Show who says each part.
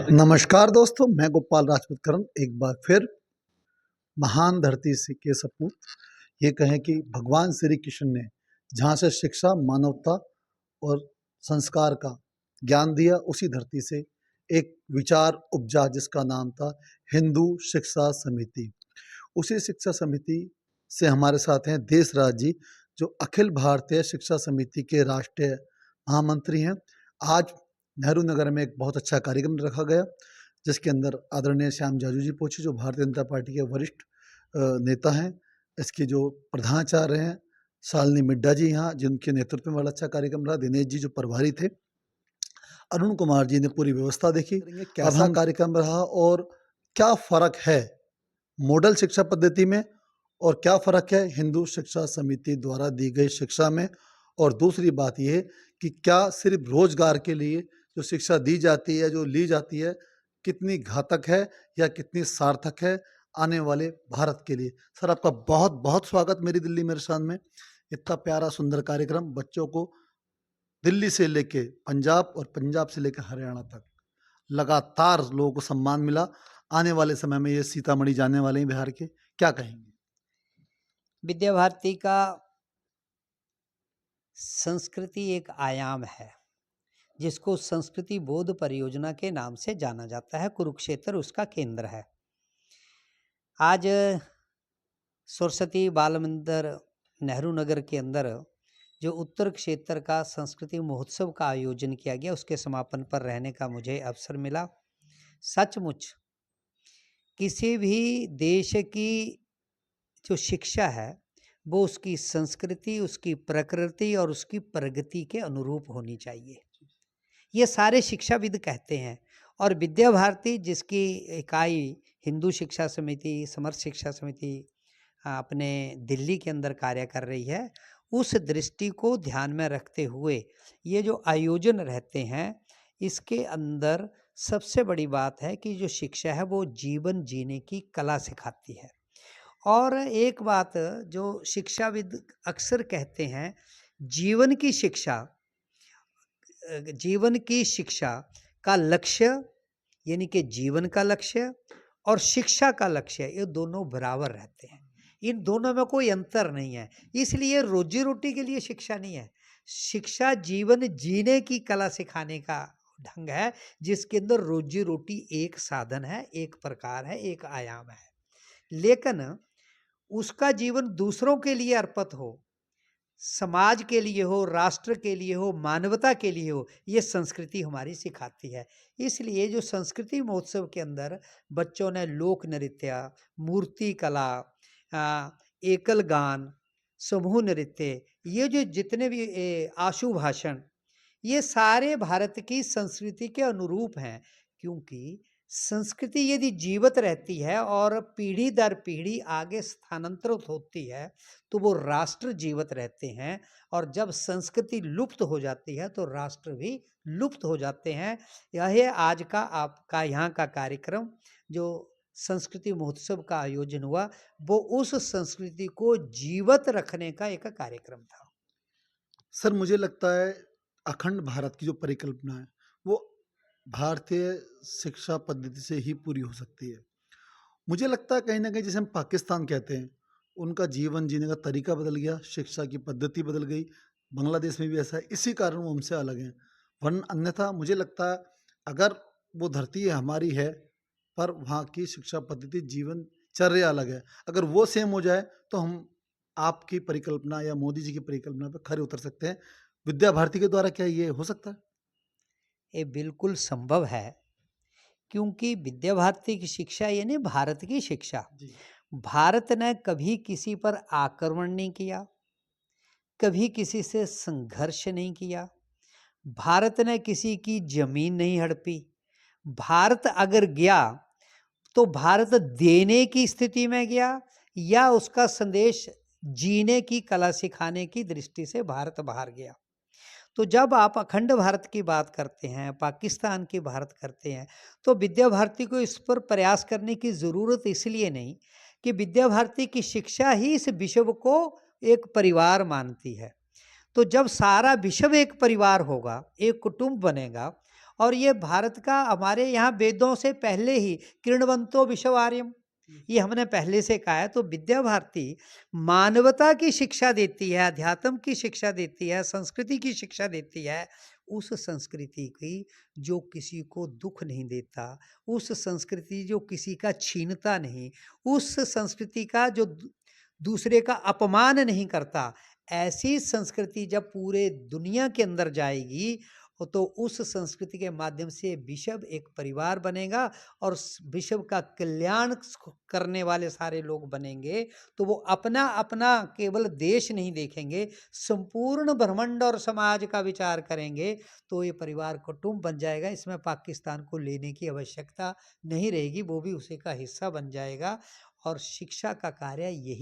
Speaker 1: नमस्कार दोस्तों, मैं गोपाल राजपूत करण एक बार फिर महान धरती से के सपूत ये कहें कि भगवान श्री कृष्ण ने जहाँ से शिक्षा, मानवता और संस्कार का ज्ञान दिया, उसी धरती से एक विचार उपजा जिसका नाम था हिंदू शिक्षा समिति। उसी शिक्षा समिति से हमारे साथ हैं देशराज जी, जो अखिल भारतीय शिक्षा समिति के राष्ट्रीय महामंत्री हैं। आज नेहरू नगर में एक बहुत अच्छा कार्यक्रम रखा गया, जिसके अंदर आदरणीय श्याम जाजू जी पहुंचे, जो भारतीय जनता पार्टी के वरिष्ठ नेता हैं। इसके जो प्रधानाचार्य हैं शालिनी मिड्डा जी, यहाँ जिनके नेतृत्व में बड़ा अच्छा कार्यक्रम रहा। दिनेश जी जो प्रभारी थे, अरुण कुमार जी ने पूरी व्यवस्था देखी। कैसा कार्यक्रम रहा और क्या फर्क है मॉडल शिक्षा पद्धति में और क्या फ़र्क है हिंदू शिक्षा समिति द्वारा दी गई शिक्षा में। और दूसरी बात ये है कि क्या सिर्फ रोजगार के लिए जो शिक्षा दी जाती है, जो ली जाती है, कितनी घातक है या कितनी सार्थक है आने वाले भारत के लिए। सर, आपका बहुत बहुत स्वागत मेरी दिल्ली मेरे शान में। इतना प्यारा सुंदर कार्यक्रम, बच्चों को दिल्ली से लेके पंजाब और पंजाब से लेकर हरियाणा तक लगातार लोगों को सम्मान मिला। आने वाले समय में ये सीतामढ़ी जाने वाले हैं बिहार के, क्या कहेंगे?
Speaker 2: विद्या भारती का संस्कृति एक आयाम है जिसको संस्कृति बोध परियोजना के नाम से जाना जाता है। कुरुक्षेत्र उसका केंद्र है। आज सरस्वती बाल मंदिर नेहरू नगर के अंदर जो उत्तर क्षेत्र का संस्कृति महोत्सव का आयोजन किया गया, उसके समापन पर रहने का मुझे अवसर मिला। सचमुच किसी भी देश की जो शिक्षा है वो उसकी संस्कृति, उसकी प्रकृति और उसकी प्रगति के अनुरूप होनी चाहिए, ये सारे शिक्षाविद कहते हैं। और विद्या भारती जिसकी इकाई हिंदू शिक्षा समिति, समर्थ शिक्षा समिति अपने दिल्ली के अंदर कार्य कर रही है, उस दृष्टि को ध्यान में रखते हुए ये जो आयोजन रहते हैं, इसके अंदर सबसे बड़ी बात है कि जो शिक्षा है वो जीवन जीने की कला सिखाती है। और एक बात जो शिक्षाविद अक्सर कहते हैं, जीवन की शिक्षा का लक्ष्य यानी कि जीवन का लक्ष्य और शिक्षा का लक्ष्य, ये दोनों बराबर रहते हैं। इन दोनों में कोई अंतर नहीं है। इसलिए रोजी रोटी के लिए शिक्षा नहीं है, शिक्षा जीवन जीने की कला सिखाने का ढंग है, जिसके अंदर रोजी रोटी एक साधन है, एक प्रकार है, एक आयाम है। लेकिन उसका जीवन दूसरों के लिए अर्पित हो, समाज के लिए हो, राष्ट्र के लिए हो, मानवता के लिए हो, ये संस्कृति हमारी सिखाती है। इसलिए जो संस्कृति महोत्सव के अंदर बच्चों ने लोक नृत्य, मूर्ति कला, एकल गान, समूह नृत्य, ये जो जितने भी आशु भाषण, ये सारे भारत की संस्कृति के अनुरूप हैं। क्योंकि संस्कृति यदि जीवित रहती है और पीढ़ी दर पीढ़ी आगे स्थानांतरित होती है तो वो राष्ट्र जीवित रहते हैं, और जब संस्कृति लुप्त हो जाती है तो राष्ट्र भी लुप्त हो जाते हैं। यह आज का आपका यहाँ का कार्यक्रम जो संस्कृति महोत्सव का आयोजन हुआ, वो उस संस्कृति को जीवित रखने का एक कार्यक्रम था।
Speaker 1: सर, मुझे लगता है अखंड भारत की जो परिकल्पना है वो भारतीय शिक्षा पद्धति से ही पूरी हो सकती है। मुझे लगता है कहीं ना कहीं जिसे हम पाकिस्तान कहते हैं, उनका जीवन जीने का तरीका बदल गया, शिक्षा की पद्धति बदल गई। बांग्लादेश में भी ऐसा है, इसी कारण वो हमसे अलग हैं। वरना अन्यथा मुझे लगता है अगर वो धरती हमारी है, पर वहाँ की शिक्षा पद्धति, जीवनचर्या अलग है, अगर वो सेम हो जाए तो हम आपकी परिकल्पना या मोदी जी की परिकल्पना पर खरे उतर सकते हैं। विद्या भारती के द्वारा क्या ये हो सकता है?
Speaker 2: ये बिल्कुल संभव है, क्योंकि विद्या भारती की शिक्षा यानी भारत की शिक्षा। भारत ने कभी किसी पर आक्रमण नहीं किया, कभी किसी से संघर्ष नहीं किया, भारत ने किसी की जमीन नहीं हड़पी। भारत अगर गया तो भारत देने की स्थिति में गया या उसका संदेश जीने की कला सिखाने की दृष्टि से भारत बाहर गया। तो जब आप अखंड भारत की बात करते हैं, पाकिस्तान की बात करते हैं, तो विद्या भारती को इस पर प्रयास करने की ज़रूरत इसलिए नहीं कि विद्या भारती की शिक्षा ही इस विश्व को एक परिवार मानती है। तो जब सारा विश्व एक परिवार होगा, एक कुटुंब बनेगा, और ये भारत का हमारे यहाँ वेदों से पहले ही कृण्वन्तो विश्ववार्यम, ये हमने पहले से कहा है। तो विद्या भारती मानवता की शिक्षा देती है, अध्यात्म की शिक्षा देती है, संस्कृति की शिक्षा देती है। उस संस्कृति की जो किसी को दुख नहीं देता, उस संस्कृति जो किसी का छीनता नहीं, उस संस्कृति का जो दूसरे का अपमान नहीं करता, ऐसी संस्कृति जब पूरे दुनिया के अंदर जाएगी तो उस संस्कृति के माध्यम से विश्व एक परिवार बनेगा और विश्व का कल्याण करने वाले सारे लोग बनेंगे। तो वो अपना अपना केवल देश नहीं देखेंगे, संपूर्ण ब्रह्मांड और समाज का विचार करेंगे। तो ये परिवार कुटुंब बन जाएगा। इसमें पाकिस्तान को लेने की आवश्यकता नहीं रहेगी, वो भी उसी का हिस्सा बन जाएगा। और शिक्षा का कार्य यही